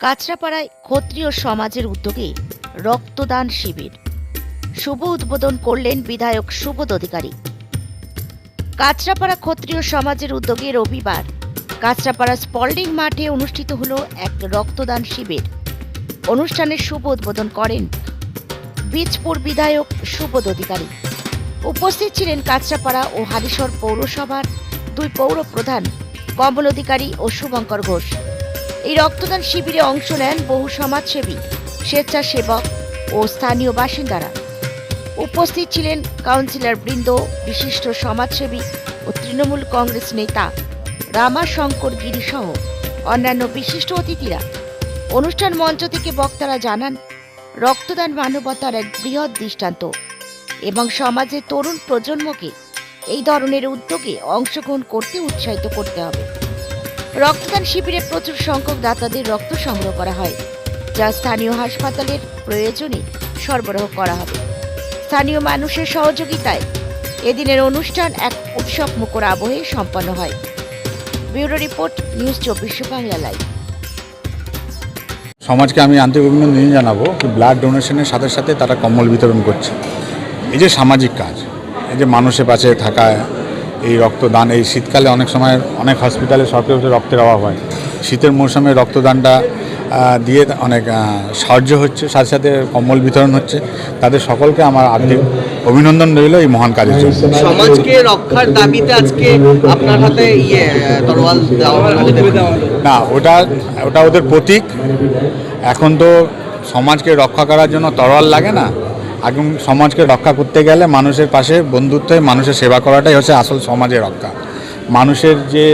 কাঁচরাপাড়ায় ক্ষত্রিয় সমাজের উদ্যোগে রক্তদান শিবির শুভ উদ্বোধন করলেন বিধায়ক সুবোধ অধিকারী। কাঁচরাপাড়া ক্ষত্রিয় সমাজের উদ্যোগে রবিবার কাঁচরাপাড়া স্পল্ডিং মাঠে অনুষ্ঠিত হল এক রক্তদান শিবির। অনুষ্ঠানের শুভ উদ্বোধন করেন বীজপুর বিধায়ক সুবোধ অধিকারী। উপস্থিত ছিলেন কাঁচরাপাড়া ও হালিশহর পৌরসভার দুই পৌর প্রধান কমল অধিকারী ও শুভঙ্কর ঘোষ। এই রক্তদান শিবিরে অংশ নেন বহু সমাজসেবী, স্বেচ্ছাসেবক ও স্থানীয় বাসিন্দারা। উপস্থিত ছিলেন কাউন্সিলর বৃন্দ, বিশিষ্ট সমাজসেবী ও তৃণমূল কংগ্রেস নেতা রামাশঙ্কর গিরি সহ অন্যান্য বিশিষ্ট অতিথিরা। অনুষ্ঠান মঞ্চ থেকে বক্তারা জানান, রক্তদান মানবতার এক বৃহৎ দৃষ্টান্ত এবং সমাজের তরুণ প্রজন্মকে এই ধরনের উদ্যোগে অংশগ্রহণ করতে উৎসাহিত করতে হবে। রক্তদান শিবিরে প্রচুর সংখ্যক দাতাদের রক্ত সংগ্রহ করা হয়, যা স্থানীয় হাসপাতালের প্রয়োজনে সরবরাহ করা হবে। স্থানীয় মানুষের সহযোগিতায় এদিনের অনুষ্ঠান এক উৎসব মুখর আবহে সম্পন্ন হয়। Bureau report, news 24 Bangla live. সমাজকে আমি আন্তরিক অভিনন্দন জানাবো। ব্লাড ডোনেশনের সাথে সাথে তারা কম্বল বিতরণ করছে। এই যে সামাজিক কাজ, এই যে মানুষের পাশে থাকা, এই রক্তদান, এই শীতকালে অনেক সময় অনেক হসপিটালে সরকারি রক্তের অভাব হয়। শীতের মৌসুমে রক্তদানটা দিয়ে অনেক সাহায্য হচ্ছে, সাথে সাথে কম্বল বিতরণ হচ্ছে। তাদের সকলকে আমার আন্তরিক অভিনন্দন রইল এই মহান কাজের জন্য। সমাজকে রক্ষার দাবিতে আজকে আপনার হাতে তরোয়াল না, ওটা ওদের প্রতীক। এখন তো সমাজকে রক্ষা করার জন্য তরোয়াল লাগে না। এখন সমাজকে রক্ষা করতে গেলে মানুষের পাশে বন্ধুত্ব হয়ে মানুষের সেবা করাটাই হচ্ছে আসল সমাজের রক্ষা। মানুষের যে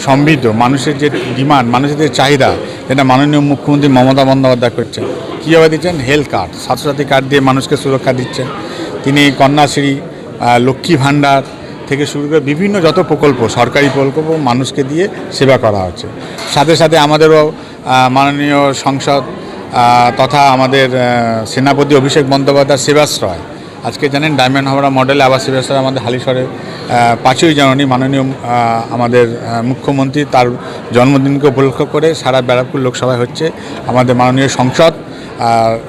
সমৃদ্ধ, মানুষের যে ডিমান্ড, মানুষের যে চাহিদা, যেটা মাননীয় মুখ্যমন্ত্রী মমতা বন্দ্যোপাধ্যায় করছেন। কীভাবে দিচ্ছেন? হেলথ কার্ড, স্বাস্থ্যসাথী কার্ড দিয়ে মানুষকে সুরক্ষা দিচ্ছেন তিনি। কন্যাশ্রী, লক্ষ্মী ভাণ্ডার থেকে শুরু করে বিভিন্ন যত প্রকল্প, সরকারি প্রকল্প মানুষকে দিয়ে সেবা করা হচ্ছে। সাথে সাথে আমাদেরও মাননীয় সংসদ তথা আমাদের সেনাপতি অভিষেক বন্দ্যোপাধ্যায় সেবাশ্রয়, আজকে জানেন ডায়মন্ড হাবড়া মডেল আবাস সেবাশ্রয় আমাদের হালিশহরে 5ই জানুয়ারি মাননীয় আমাদের মুখ্যমন্ত্রী তার জন্মদিনকে উপলক্ষ করে সারা ব্যারাকপুর লোকসভায় হচ্ছে। আমাদের মাননীয়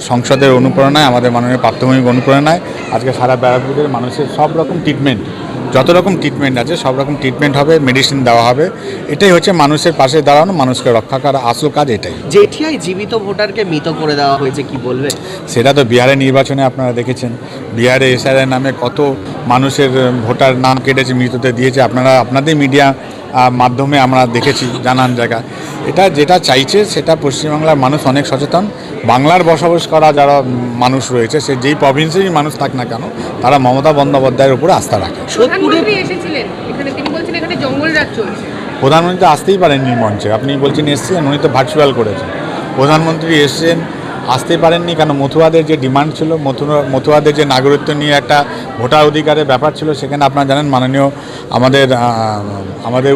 সংসদের অনুপ্রেরণায়, আমাদের মাননীয় প্রাথমিক অনুপ্রেরণায় আজকে সারা ব্যারাকপুরের মানুষের সব রকম ট্রিটমেন্ট, যত রকম ট্রিটমেন্ট আছে সব রকম ট্রিটমেন্ট হবে, মেডিসিন দেওয়া হবে। এটাই হচ্ছে মানুষের পাশে দাঁড়ানো, মানুষকে রক্ষা করা আসল কাজ এটাই। জেঠিয়ায় জীবিত ভোটারকে মৃত করে দেওয়া হয়েছে, কি বলবে? সেটা তো বিহারের নির্বাচনে আপনারা দেখেছেন। বিহারে এসআইআর নামে কত মানুষের ভোটার নাম কেটেছে, মৃতদের দিয়েছে। আপনাদের মিডিয়া মাধ্যমে আমরা দেখেছি, জানান জায়গা। এটা যেটা চাইছে সেটা পশ্চিমবাংলার মানুষ অনেক সচেতন। বাংলার বসবাস করা যারা মানুষ রয়েছে, সে যেই প্রভিন্সেরই মানুষ থাক না কেন, তারা মমতা বন্দ্যোপাধ্যায়ের উপরে আস্থা রাখে। প্রধানমন্ত্রী আসতেই পারেননি মঞ্চে, আপনি বলছেন এসছেন, উনি তো ভার্চুয়াল করেছেন। প্রধানমন্ত্রী এসছেন, আসতেই পারেননি কেন? মতুয়াদের যে ডিমান্ড ছিল, মতুয়াদের যে নাগরিকত্ব নিয়ে একটা ভোটার অধিকারের ব্যাপার ছিল, সেখানে আপনারা জানেন মাননীয় আমাদের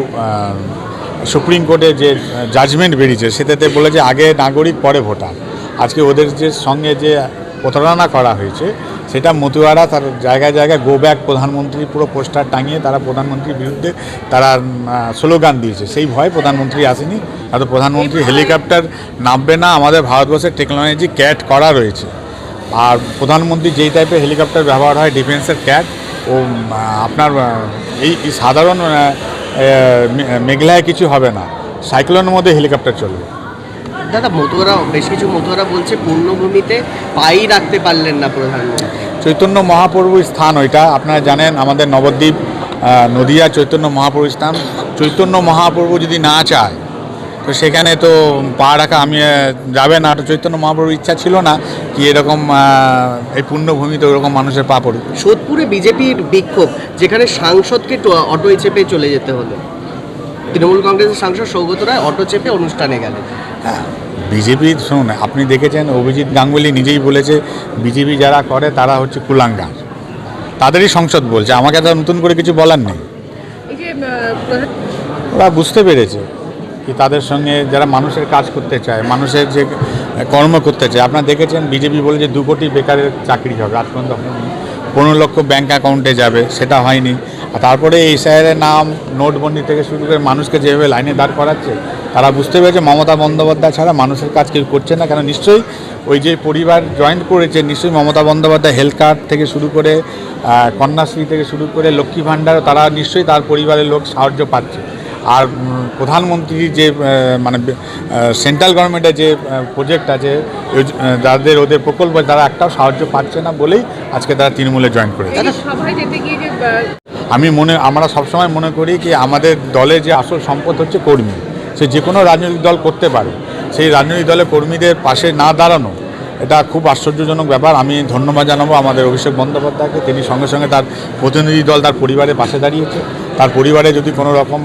সুপ্রিম কোর্টে যে জাজমেন্ট বেরিয়েছে, সেটাতে বলে যে আগে নাগরিক পরে ভোটার। আজকে ওদের যে সঙ্গে যে প্রতারণা করা হয়েছে, সেটা মতুয়ারা তার জায়গায় জায়গায় গো ব্যাক প্রধানমন্ত্রী পুরো পোস্টার টাঙিয়ে তারা প্রধানমন্ত্রীর বিরুদ্ধে তারা স্লোগান দিয়েছে। সেই ভয়ে প্রধানমন্ত্রী আসেনি। হয়তো প্রধানমন্ত্রী হেলিকপ্টার নামবে না, আমাদের ভারতবর্ষের টেকনোলজি ক্যাট করা রয়েছে। আর প্রধানমন্ত্রী যেই টাইপের হেলিকপ্টার ব্যবহার হয়, ডিফেন্সের ক্যাট, ও আপনার এই সাধারণ মেঘলায় কিছু হবে না, সাইক্লোনের মধ্যে হেলিকপ্টার চলবে। দাদা, বেশ কিছু মতুয়ারা বলছে পূর্ণভূমিতে পাই রাখতে পারলেন না প্রধানমন্ত্রী। চৈতন্য মহাপ্রভুর স্থান ওইটা, আপনারা জানেন। আমাদের নবদ্বীপ নদিয়া চৈতন্য মহাপ্রভুর স্থান। চৈতন্য মহাপ্রভু যদি না চায় তো সেখানে তো পা রাখা যাবে না। চৈতন্য মহাপ্রভুর ইচ্ছা ছিল না কি এরকম এই পূর্ণভূমিতে ওরকম মানুষের পা পড়ুক। সোদপুরে বিজেপির বিক্ষোভ, যেখানে সাংসদকে অটোয় চেপে চলে যেতে হলো। তৃণমূল কংগ্রেসের সাংসদ সৌগত রায় অটো চেপে অনুষ্ঠানে গেলেন। হ্যাঁ, বিজেপির শুনুন, আপনি দেখেছেন অভিজিৎ গাঙ্গুলি নিজেই বলেছে বিজেপি যারা করে তারা হচ্ছে কুলাঙ্গার। তাদেরই সংসদ বলছে, আমাকে তো নতুন করে কিছু বলার নেই। ওরা বুঝতে পেরেছে কি তাদের সঙ্গে যারা মানুষের কাজ করতে চায়, মানুষের যে কর্ম করতে চায়। আপনারা দেখেছেন বিজেপি বলে যে 2 কোটি বেকারের চাকরি হবে, আজ পর্যন্ত 15 লক্ষ ব্যাঙ্ক অ্যাকাউন্টে যাবে, সেটা হয়নি। আর তারপরে এই স্যারের নাম নোটবন্দি থেকে শুরু করে মানুষকে যেভাবে লাইনে দাঁড় করাচ্ছে, তারা বুঝতে পেরেছে মমতা বন্দ্যোপাধ্যায় ছাড়া মানুষের কাজ কেউ করছে না। কেন নিশ্চয়ই ওই যে পরিবার জয়েন করেছে, নিশ্চয়ই মমতা বন্দ্যোপাধ্যায় হেলথ কার্ড থেকে শুরু করে কন্যাশ্রী থেকে শুরু করে লক্ষ্মী ভাণ্ডার, তারা নিশ্চয়ই তার পরিবারের লোক সাহায্য পাচ্ছে। আর প্রধানমন্ত্রী যে মানে সেন্ট্রাল গভর্নমেন্টের যে প্রজেক্ট আছে, যাদের ওদের প্রকল্প, তারা একটাও সাহায্য পাচ্ছে না বলেই আজকে তারা তৃণমূলে জয়েন করেছে। আমরা সবসময় মনে করি কি আমাদের দলে যে আসল সম্পদ হচ্ছে কর্মী। সে যে কোনো রাজনৈতিক দল করতে পারে, সেই রাজনৈতিক দলের কর্মীদের পাশে না দাঁড়ানো এটা খুব আশ্চর্যজনক ব্যাপার। আমি ধন্যবাদ জানাবো আমাদের অভিষেক বন্দ্যোপাধ্যায়কে, তিনি সঙ্গে সঙ্গে তার প্রতিনিধি দল তার পরিবারের পাশে দাঁড়িয়েছে। তার পরিবারে যদি কোনো রকম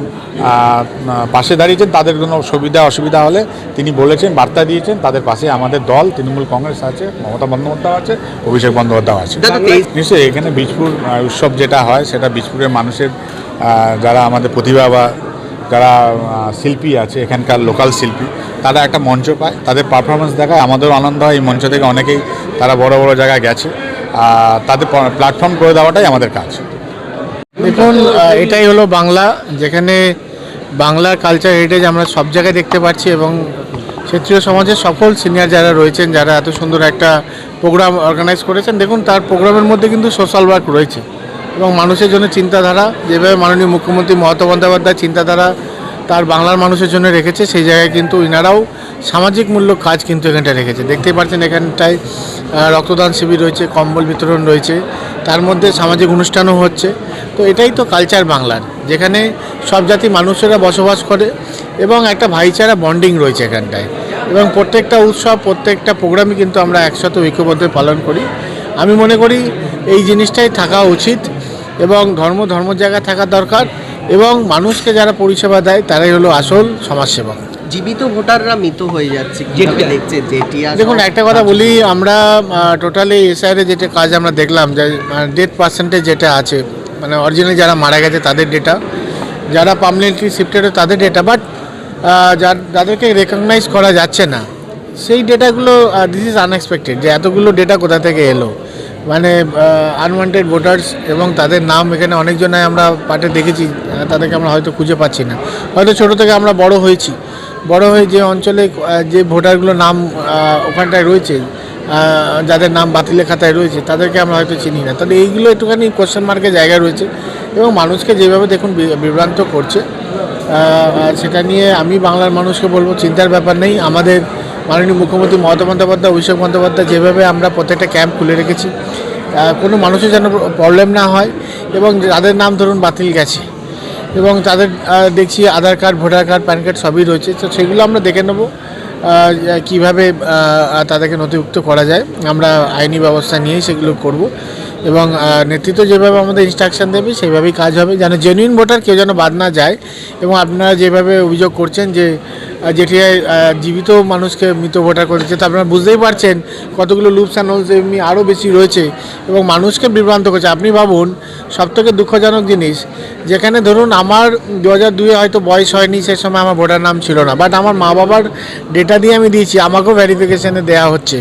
পাশে দাঁড়িয়েছেন, তাদের কোনো সুবিধা অসুবিধা হলে তিনি বলেছেন, বার্তা দিয়েছেন, তাদের পাশে আমাদের দল তৃণমূল কংগ্রেস আছে, মমতা বন্দ্যোপাধ্যায় আছে, অভিষেক বন্দ্যোপাধ্যায় আছে। নিশ্চয়ই এখানে বীজপুর উৎসব যেটা হয়, সেটা বীজপুরের মানুষের যারা আমাদের প্রতিভা বা যারা শিল্পী আছে, এখানকার লোকাল শিল্পী, তারা একটা মঞ্চ পায়, তাদের পারফরমেন্স দেখায়, আমাদেরও আনন্দ হয়। এই মঞ্চ থেকে অনেকেই তারা বড় বড় জায়গায় গেছে, তাদের প্ল্যাটফর্ম করে দেওয়াটাই আমাদের কাজ। দেখুন, এটাই হলো বাংলা, যেখানে বাংলার কালচার হেরিটেজ আমরা সব জায়গায় দেখতে পাচ্ছি। এবং ক্ষত্রিয় সমাজের সকল সিনিয়র যারা রয়েছেন, যারা এত সুন্দর একটা প্রোগ্রাম অর্গানাইজ করেছেন, দেখুন তার প্রোগ্রামের মধ্যে কিন্তু সোশ্যাল ওয়ার্ক রয়েছে এবং মানুষের জন্য চিন্তাধারা, যেভাবে মাননীয় মুখ্যমন্ত্রী মমতা বন্দ্যোপাধ্যায় চিন্তাধারা তার বাংলার মানুষের জন্য রেখেছে, সেই জায়গায় কিন্তু ইনারাও সামাজিক মূল্য কাজ কিন্তু এখানটায় রেখেছে। দেখতেই পাচ্ছেন এখানটায় রক্তদান শিবির রয়েছে, কম্বল বিতরণ রয়েছে, তার মধ্যে সামাজিক অনুষ্ঠানও হচ্ছে। তো এটাই তো কালচার বাংলার, যেখানে সব জাতি মানুষেরা বসবাস করে এবং একটা ভাইচারা বন্ডিং রয়েছে এখানটায়। এবং প্রত্যেকটা উৎসব, প্রত্যেকটা প্রোগ্রামই কিন্তু আমরা একসাথে ঐক্যবদ্ধ পালন করি। আমি মনে করি এই জিনিসটাই থাকা উচিত এবং ধর্ম জায়গায় থাকা দরকার, এবং মানুষকে যারা পরিষেবা দেয় তারাই হলো আসল সমাজসেবক। জীবিত ভোটাররা মৃত হয়ে যাচ্ছে, দেখছে যেটি। দেখুন, একটা কথা বলি, আমরা টোটালি এসআইআর যেটা কাজ আমরা দেখলাম, যে ডেথ পার্সেন্টেজ যেটা আছে, মানে অরিজিনালি যারা মারা গেছে তাদের ডেটা, যারা পার্মানেন্টলি শিফটেড তাদের ডেটা, বাট যাদেরকে রেকগনাইজ করা যাচ্ছে না সেই ডেটাগুলো, দিস ইজ আনএক্সপেক্টেড, যে এতগুলো ডেটা কোথা থেকে এলো, মানে আনওয়ান্টেড ভোটার্স, এবং তাদের নাম এখানে অনেকজনে আমরা পার্টে দেখেছি, তাদেরকে আমরা হয়তো খুঁজে পাচ্ছি না। হয়তো ছোটো থেকে আমরা বড় হয়ে যে অঞ্চলে যে ভোটারগুলো নাম ওখানটায় রয়েছে, যাদের নাম বাতিলের খাতায় রয়েছে, তাদেরকে আমরা হয়তো চিনি না। তাহলে এইগুলো একটুখানি কোশ্চেন মার্কের জায়গা রয়েছে এবং মানুষকে যেভাবে দেখুন বিভ্রান্ত করছে, সেটা নিয়ে আমি বাংলার মানুষকে বলবো চিন্তার ব্যাপার নেই। আমাদের মাননীয় মুখ্যমন্ত্রী মমতা বন্দ্যোপাধ্যায়, অভিষেক বন্দ্যোপাধ্যায় যেভাবে আমরা প্রত্যেকটা ক্যাম্প খুলে রেখেছি, কোনো মানুষের যেন প্রবলেম না হয়, এবং যাদের নাম ধরুন বাতিল গেছে এবং তাদের দেখছি Aadhaar card, voter card, PAN card সবই রয়েছে, তো সেগুলো আমরা দেখে নেব কীভাবে তাদেরকে নথিভুক্ত করা যায়। আমরা আইনি ব্যবস্থা নিয়েই সেগুলো করব এবং নেতৃত্ব যেভাবে আমাদের ইনস্ট্রাকশন দেবে সেইভাবেই কাজ হবে, যেন জেনুইন ভোটার কেউ যেন বাদ না যায়। এবং আপনারা যেভাবে অভিযোগ করছেন যে যেটি জীবিত মানুষকে মৃত ভোটার করেছে, তো আপনারা বুঝতেই পারছেন কতগুলো লুপস অ্যান্ড হোলস এমনি আরও বেশি রয়েছে এবং মানুষকে বিভ্রান্ত করছে। আপনি ভাবুন, সবথেকে দুঃখজনক জিনিস, যেখানে ধরুন আমার 2002-এ হয়তো বয়স হয়নি, সে সময় আমার ভোটার নাম ছিল না, বাট আমার মা বাবার ডেটা দিয়ে আমি দিয়েছি, আমাকেও ভেরিফিকেশানে দেওয়া হচ্ছে।